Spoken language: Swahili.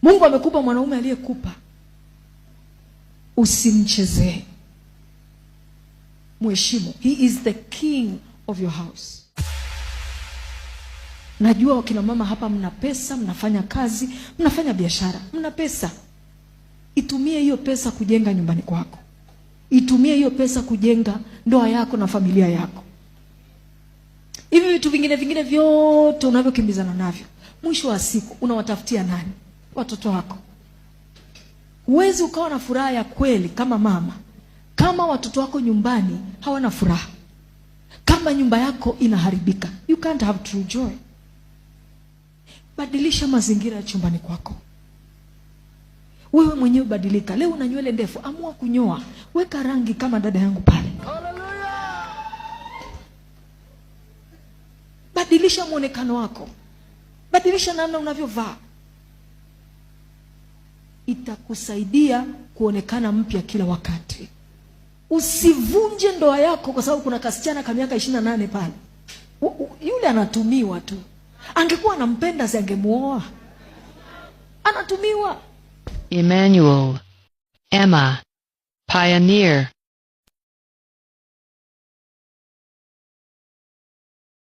Mungu amekupa mwanaume aliyekupa, usimchezee. Mheshimu. He is the king of your house. Najua wakina mama hapa mna pesa, mnafanya kazi, mnafanya biashara, mna pesa. Itumie hiyo pesa kujenga nyumbani kwako. Itumie hiyo pesa kujenga ndoa yako na familia yako. Hivi vitu vingine vyote unavyokimbizana navyo, mwisho wa siku unawatafutia nani? Watoto wako. Huwezi ukawa na furaha ya kweli kama mama kama watoto wako nyumbani hawana furaha. Kama nyumba yako inaharibika, you can't have true joy. Badilisha mazingira ya chumbani kwako. Wewe mwenyewe badilika. Leo una nywele ndefu, amua kunyoa. Weka rangi kama dada yangu pale. Badilisha muonekano wako. Badilisha namna unavyovaa. Itakusaidia kuonekana mpya kila wakati. Usivunje ndoa yako kwa sababu kuna kasichana ka miaka 28 pale. Yule anatumiwa tu. Angekuwa anampenda si angemuoa. Anatumiwa. Emmanuel. Emma. Pioneer.